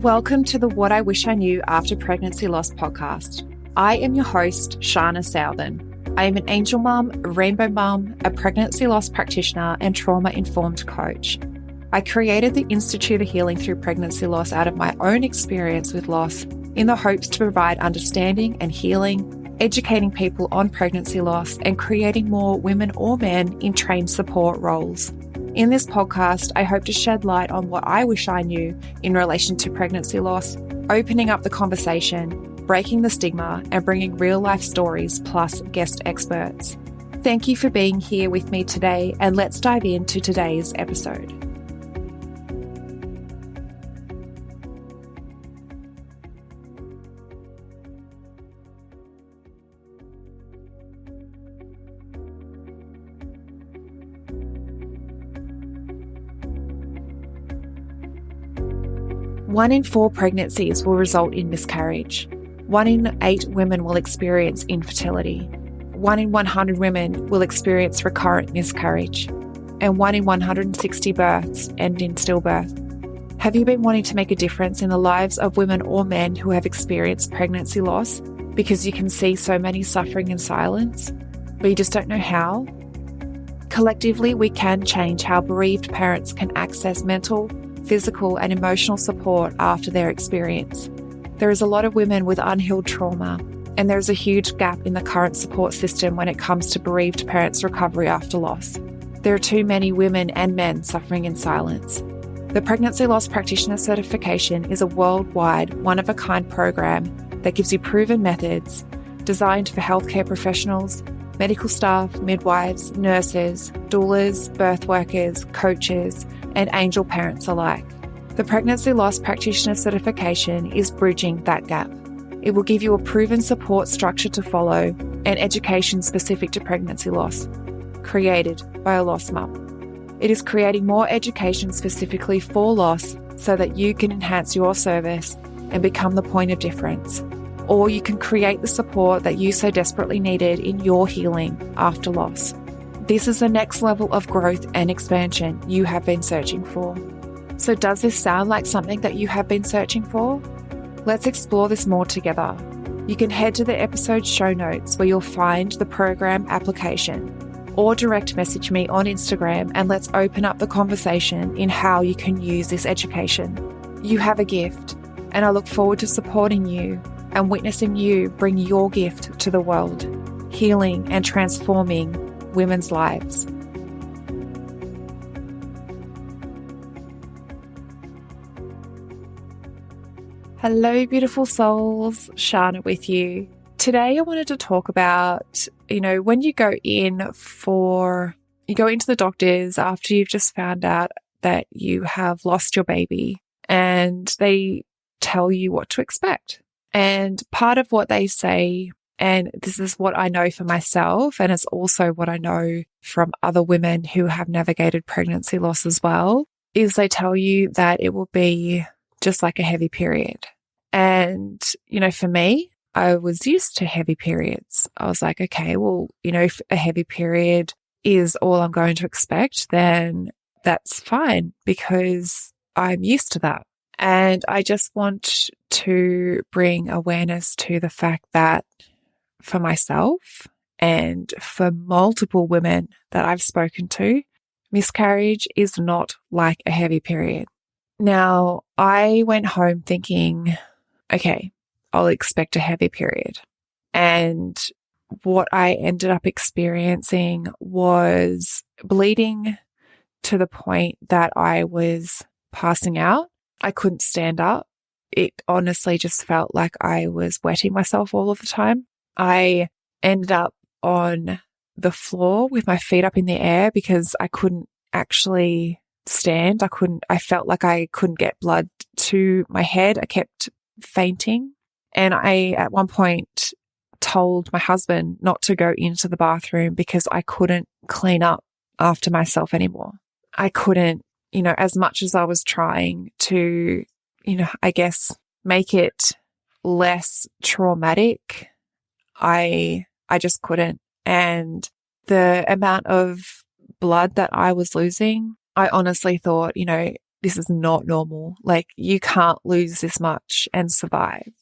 Welcome to the What I Wish I Knew After Pregnancy Loss podcast. I am your host, Shana Southern. I am an angel mum, a rainbow mum, a pregnancy loss practitioner, and trauma-informed coach. I created the Institute of Healing Through Pregnancy Loss out of my own experience with loss in the hopes to provide understanding and healing, educating people on pregnancy loss, and creating more women or men in trained support roles. In this podcast, I hope to shed light on what I wish I knew in relation to pregnancy loss, opening up the conversation, breaking the stigma, and bringing real-life stories plus guest experts. Thank you for being here with me today, and let's dive into today's episode. One in 4 pregnancies will result in miscarriage. 1 in 8 women will experience infertility. 1 in 100 women will experience recurrent miscarriage. And 1 in 160 births end in stillbirth. Have you been wanting to make a difference in the lives of women or men who have experienced pregnancy loss because you can see so many suffering in silence, but you just don't know how? Collectively, we can change how bereaved parents can access mental, physical, and emotional support after their experience. There is a lot of women with unhealed trauma, and there is a huge gap in the current support system when it comes to bereaved parents' recovery after loss. There are too many women and men suffering in silence. The Pregnancy Loss Practitioner Certification is a worldwide, one-of-a-kind program that gives you proven methods designed for healthcare professionals, medical staff, midwives, nurses, doulas, birth workers, coaches, and angel parents alike. The Pregnancy Loss Practitioner Certification is bridging that gap. It will give you a proven support structure to follow and education specific to pregnancy loss, created by a lost mum. It is creating more education specifically for loss so that you can enhance your service and become the point of difference. Or you can create the support that you so desperately needed in your healing after loss. This is the next level of growth and expansion you have been searching for. So does this sound like something that you have been searching for? Let's explore this more together. You can head to the episode show notes where you'll find the program application, or direct message me on Instagram and let's open up the conversation in how you can use this education. You have a gift, and I look forward to supporting you and witnessing you bring your gift to the world, healing and transforming women's lives. Hello, beautiful souls. Shana with you. Today I wanted to talk about, when you go into the doctors after you've just found out that you have lost your baby, and they tell you what to expect. And part of what they say, and this is what I know for myself, and it's also what I know from other women who have navigated pregnancy loss as well, is they tell you that it will be just like a heavy period. And, for me, I was used to heavy periods. I was like, okay, well, if a heavy period is all I'm going to expect, then that's fine because I'm used to that. And I just want to bring awareness to the fact that for myself and for multiple women that I've spoken to, miscarriage is not like a heavy period. Now, I went home thinking, okay, I'll expect a heavy period. And what I ended up experiencing was bleeding to the point that I was passing out. I couldn't stand up. It honestly just felt like I was wetting myself all of the time. I ended up on the floor with my feet up in the air because I couldn't actually stand. I felt like I couldn't get blood to my head. I kept fainting. And I, at one point, told my husband not to go into the bathroom because I couldn't clean up after myself anymore. I couldn't, as much as I was trying to, I guess, make it less traumatic, I just couldn't. And the amount of blood that I was losing, I honestly thought, this is not normal. Like, you can't lose this much and survive.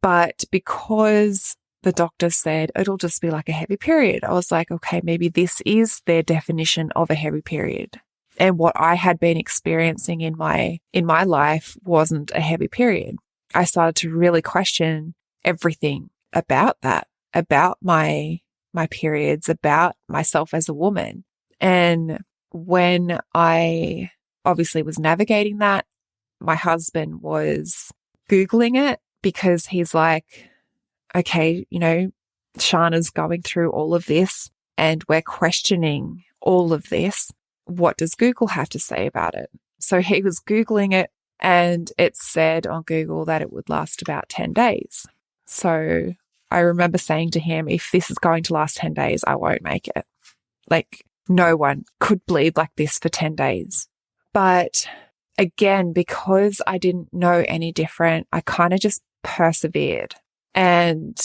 But because the doctor said it'll just be like a heavy period, I was like, okay, maybe this is their definition of a heavy period. And what I had been experiencing in my life wasn't a heavy period. I started to really question everything about that, about my periods, about myself as a woman. And when I obviously was navigating that, my husband was Googling it, because he's like, okay, Shana's going through all of this and we're questioning all of this. What does Google have to say about it? So he was Googling it, and it said on Google that it would last about 10 days. So I remember saying to him, if this is going to last 10 days, I won't make it. Like, no one could bleed like this for 10 days. But again, because I didn't know any different, I kind of just persevered, and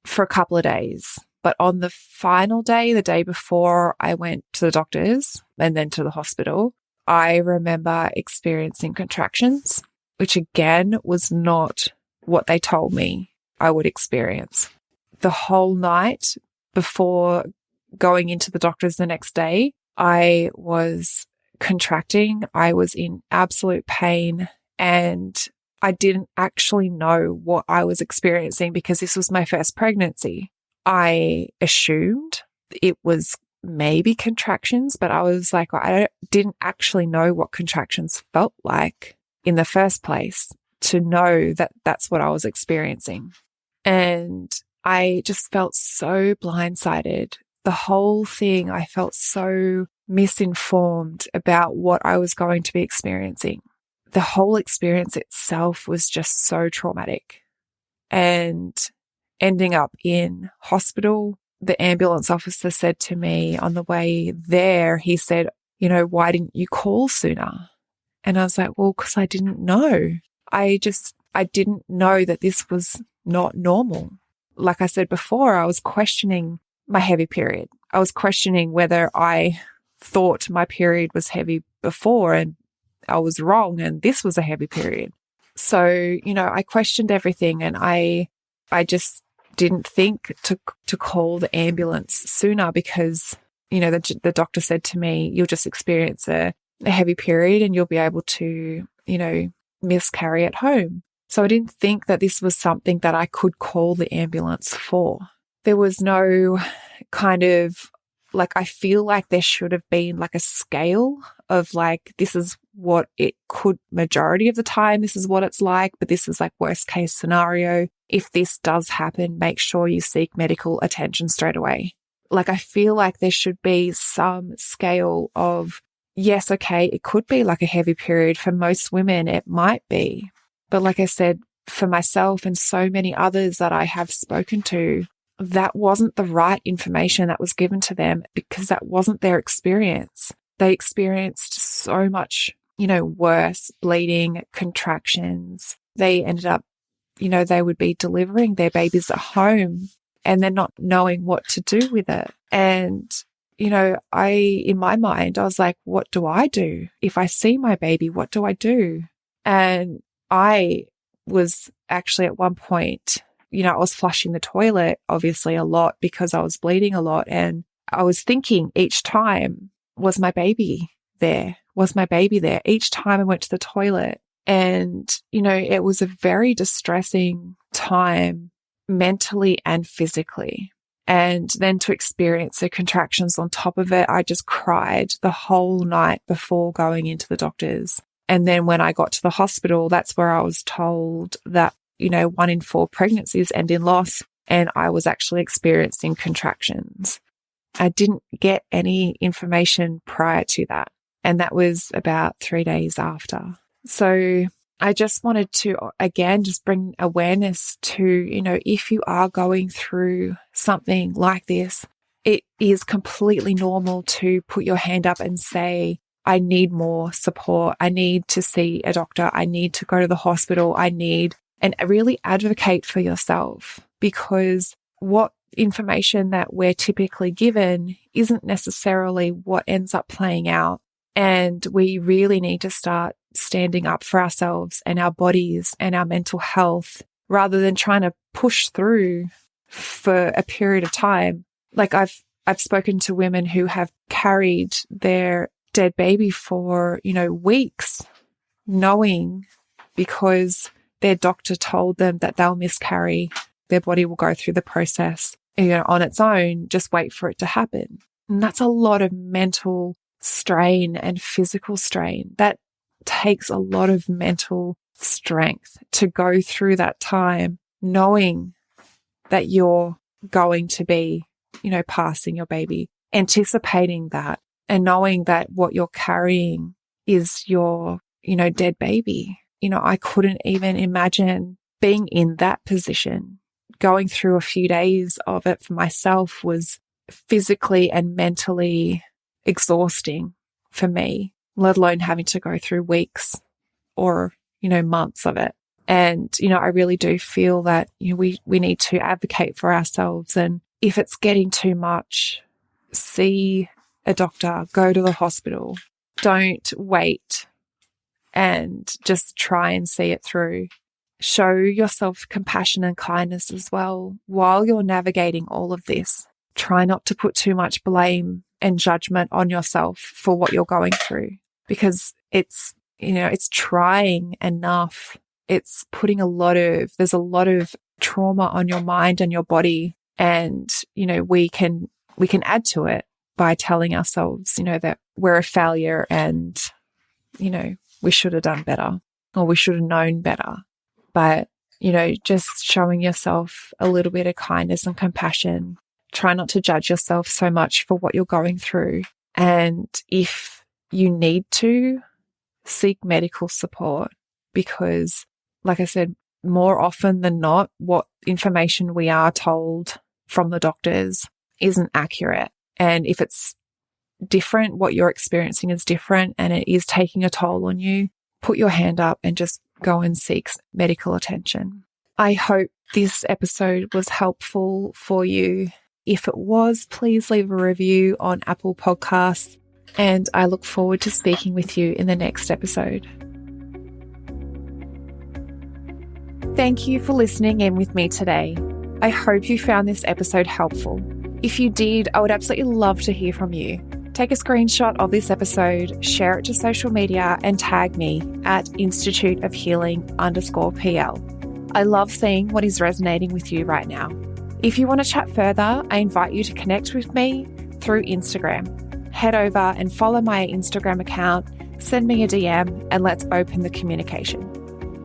for a couple of days. But on the final day, the day before I went to the doctors and then to the hospital, I remember experiencing contractions, which again was not what they told me I would experience. The whole night before going into the doctors the next day, I was contracting. I was in absolute pain, and I didn't actually know what I was experiencing because this was my first pregnancy. I assumed it was maybe contractions, but I was like, I didn't actually know what contractions felt like in the first place to know that that's what I was experiencing. And I just felt so blindsided. The whole thing, I felt so misinformed about what I was going to be experiencing. The whole experience itself was just so traumatic. And ending up in hospital, the ambulance officer said to me on the way there, he said, why didn't you call sooner? And I was like, well, because I didn't know. I didn't know that this was not normal. Like I said before, I was questioning my heavy period. I was questioning whether I thought my period was heavy before and I was wrong and this was a heavy period. So, I questioned everything, and I just didn't think to call the ambulance sooner because, the doctor said to me, you'll just experience a heavy period and you'll be able to, miscarry at home. So I didn't think that this was something that I could call the ambulance for. There was no kind of, I feel like there should have been like a scale of this is what it could, majority of the time, this is what it's like, but this is worst case scenario. If this does happen, make sure you seek medical attention straight away. I feel like there should be some scale of, yes, okay, it could be like a heavy period. For most women, it might be. But like I said, for myself and so many others that I have spoken to, that wasn't the right information that was given to them because that wasn't their experience. They experienced so much, worse bleeding, contractions. They ended up, they would be delivering their babies at home and then not knowing what to do with it. And, in my mind, I was like, what do I do? If I see my baby, what do I do? And I was actually at one point, I was flushing the toilet obviously a lot because I was bleeding a lot. And I was thinking each time, was my baby there? Was my baby there? Each time I went to the toilet. And, it was a very distressing time mentally and physically. And then to experience the contractions on top of it, I just cried the whole night before going into the doctors. And then when I got to the hospital, that's where I was told that, 1 in 4 pregnancies end in loss. And I was actually experiencing contractions. I didn't get any information prior to that. And that was about 3 days after. So I just wanted to, again, just bring awareness to, if you are going through something like this, it is completely normal to put your hand up and say, I need more support. I need to see a doctor. I need to go to the hospital. And really advocate for yourself, because what information that we're typically given isn't necessarily what ends up playing out. And we really need to start standing up for ourselves and our bodies and our mental health, rather than trying to push through for a period of time. Like I've spoken to women who have carried their dead baby for, weeks, knowing because their doctor told them that they'll miscarry, their body will go through the process, on its own, just wait for it to happen. And that's a lot of mental strain and physical strain. That takes a lot of mental strength to go through that time, knowing that you're going to be, passing your baby, anticipating that, and knowing that what you're carrying is your, dead baby. I couldn't even imagine being in that position. Going through a few days of it for myself was physically and mentally exhausting for me, let alone having to go through weeks or, months of it. And, I really do feel that we need to advocate for ourselves. And if it's getting too much, see a doctor, go to the hospital. Don't wait and just try and see it through. Show yourself compassion and kindness as well while you're navigating all of this. Try not to put too much blame and judgment on yourself for what you're going through, because it's trying enough. It's putting there's a lot of trauma on your mind and your body. And, we can add to it by telling ourselves, that we're a failure and, we should have done better or we should have known better. But, just showing yourself a little bit of kindness and compassion. Try not to judge yourself so much for what you're going through. And if you need to, seek medical support, because, like I said, more often than not, what information we are told from the doctors isn't accurate. And if it's different, what you're experiencing is different and it is taking a toll on you, put your hand up and just go and seek medical attention. I hope this episode was helpful for you. If it was, please leave a review on Apple Podcasts, and I look forward to speaking with you in the next episode. Thank you for listening in with me today. I hope you found this episode helpful. If you did, I would absolutely love to hear from you. Take a screenshot of this episode, share it to social media, and tag me at instituteofhealing_PL. I love seeing what is resonating with you right now. If you want to chat further, I invite you to connect with me through Instagram. Head over and follow my Instagram account, send me a DM, and let's open the communication.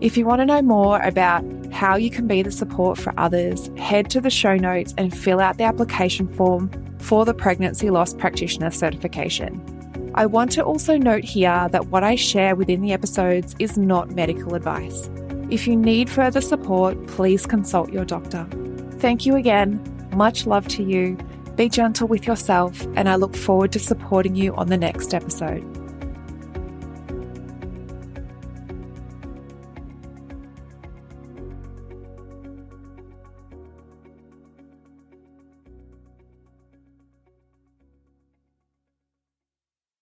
If you want to know more about how you can be the support for others, head to the show notes and fill out the application form for the Pregnancy Loss Practitioner certification. I want to also note here that what I share within the episodes is not medical advice. If you need further support, please consult your doctor. Thank you again. Much love to you. Be gentle with yourself, and I look forward to supporting you on the next episode.